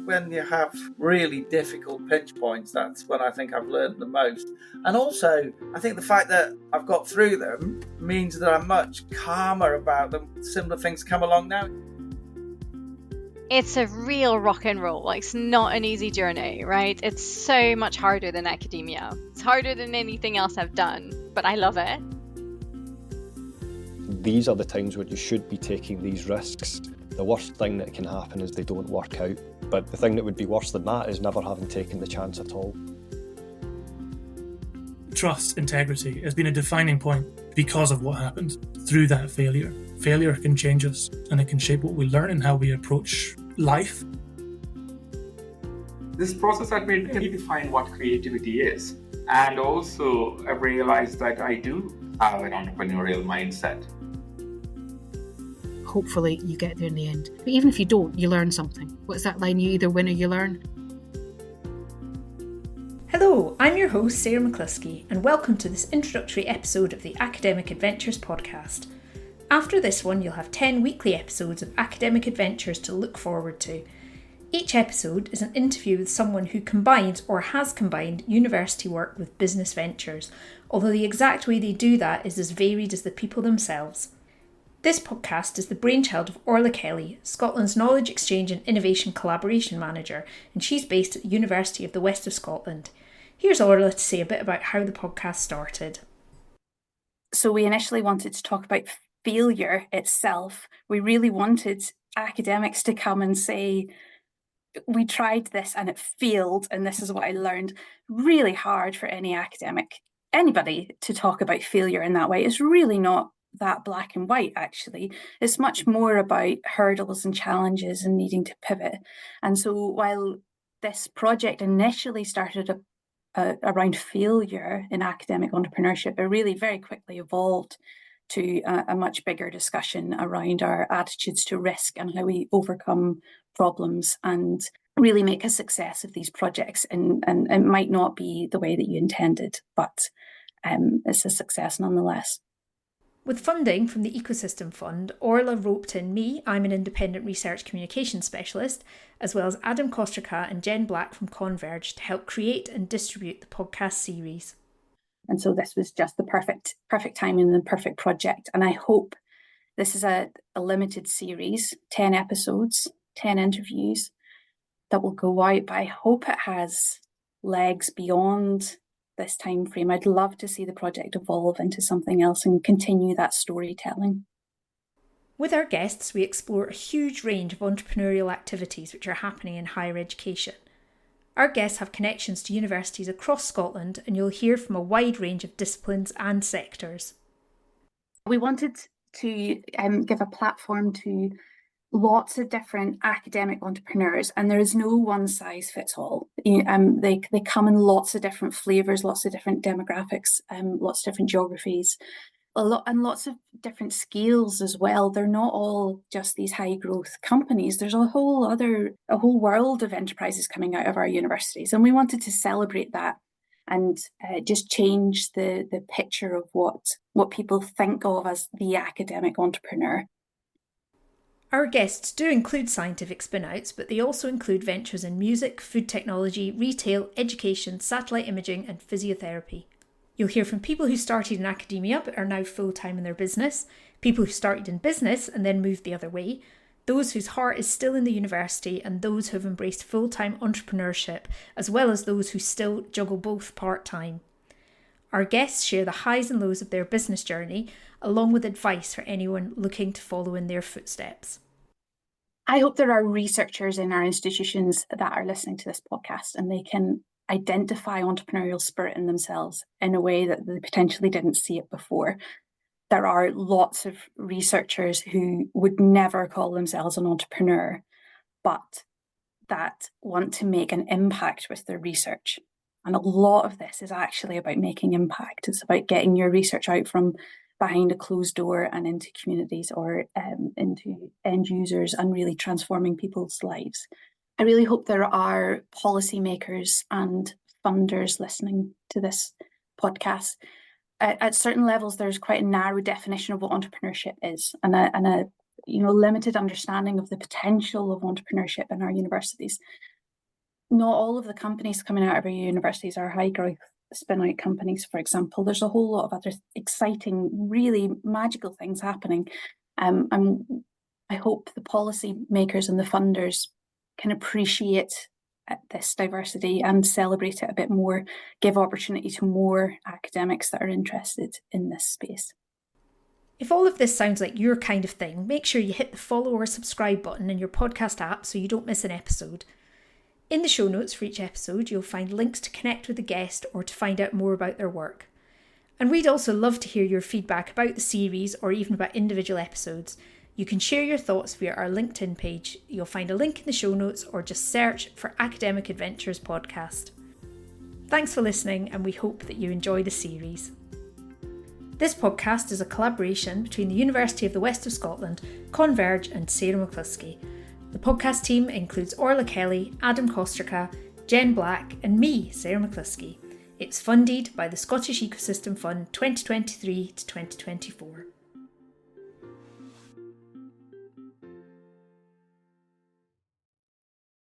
when you have really difficult pinch points, that's when I think I've learned the most. And also, I think the fact that I've got through them means that I'm much calmer about them. Similar things come along now. It's a real rock and roll. Like, it's not an easy journey, right? It's so much harder than academia. It's harder than anything else I've done, but I love it. These are the times when you should be taking these risks. The worst thing that can happen is they don't work out. But the thing that would be worse than that is never having taken the chance at all. Trust, integrity has been a defining point because of what happened through that failure. Failure can change us and it can shape what we learn and how we approach life. This process had made me redefine what creativity is. And also I realized that I do have an entrepreneurial mindset. Hopefully you get there in the end. But even if you don't, you learn something. What's that line? You either win or you learn. Hello, I'm your host Sarah McLusky and welcome to this introductory episode of the Academic Adventures podcast. After this one, you'll have 10 weekly episodes of academic adventures to look forward to. Each episode is an interview with someone who combines or has combined university work with business ventures, although the exact way they do that is as varied as the people themselves. This podcast is the brainchild of Orla Kelly, Scotland's Knowledge Exchange and Innovation Collaboration Manager, and she's based at the University of the West of Scotland. Here's Orla to say a bit about how the podcast started. So we initially wanted to talk about failure itself. We really wanted academics to come and say, we tried this and it failed, and this is what I learned. Really hard for any academic, anybody to talk about failure in that way. It's really not that black and white, actually. It's much more about hurdles and challenges and needing to pivot. And so while this project initially started around failure in academic entrepreneurship, it really very quickly evolved to a much bigger discussion around our attitudes to risk and how we overcome problems and really make a success of these projects. And it might not be the way that you intended, but it's a success nonetheless. With funding from the Ecosystem Fund, Orla roped in me, I'm an independent research communications specialist, as well as Adam Kosterka and Jen Black from Converge to help create and distribute the podcast series. And so this was just the perfect timing and the perfect project. And I hope this is a limited series, 10 episodes, 10 interviews that will go out, but I hope it has legs beyond this time frame. I'd love to see the project evolve into something else and continue that storytelling. With our guests, we explore a huge range of entrepreneurial activities which are happening in higher education. Our guests have connections to universities across Scotland, and you'll hear from a wide range of disciplines and sectors. We wanted to give a platform to lots of different academic entrepreneurs, and there is no one size fits all. They come in lots of different flavours, lots of different demographics, lots of different geographies, and lots of different scales as well. They're not all just these high growth companies. There's a whole world of enterprises coming out of our universities, and we wanted to celebrate that and just change the picture of what people think of as the academic entrepreneur. Our guests do include scientific spin-outs, but they also include ventures in music, food technology, retail, education, satellite imaging and physiotherapy. You'll hear from people who started in academia but are now full-time in their business, people who started in business and then moved the other way, those whose heart is still in the university, and those who have embraced full-time entrepreneurship, as well as those who still juggle both part-time. Our guests share the highs and lows of their business journey, along with advice for anyone looking to follow in their footsteps. I hope there are researchers in our institutions that are listening to this podcast and they can identify entrepreneurial spirit in themselves in a way that they potentially didn't see it before. There are lots of researchers who would never call themselves an entrepreneur, but that want to make an impact with their research. And a lot of this is actually about making impact. It's about getting your research out from behind a closed door and into communities or into end users and really transforming people's lives. I really hope there are policymakers and funders listening to this podcast. At certain levels, there's quite a narrow definition of what entrepreneurship is and a limited understanding of the potential of entrepreneurship in our universities. not all of the companies coming out of our universities are high growth spin-out companies, for example. There's a whole lot of other exciting, really magical things happening. And I hope the policy makers and the funders can appreciate this diversity and celebrate it a bit more, give opportunity to more academics that are interested in this space. If all of this sounds like your kind of thing, make sure you hit the follow or subscribe button in your podcast app so you don't miss an episode. In the show notes for each episode, you'll find links to connect with the guest or to find out more about their work. And we'd also love to hear your feedback about the series or even about individual episodes. You can share your thoughts via our LinkedIn page. You'll find a link in the show notes or just search for Academic Adventures Podcast. Thanks for listening, and we hope that you enjoy the series. This podcast is a collaboration between the University of the West of Scotland, Converge and Sarah McLusky. The podcast team includes Orla Kelly, Adam Kosterka, Jen Black and me, Sarah McLusky. It's funded by the Scottish Ecosystem Fund 2023 to 2024.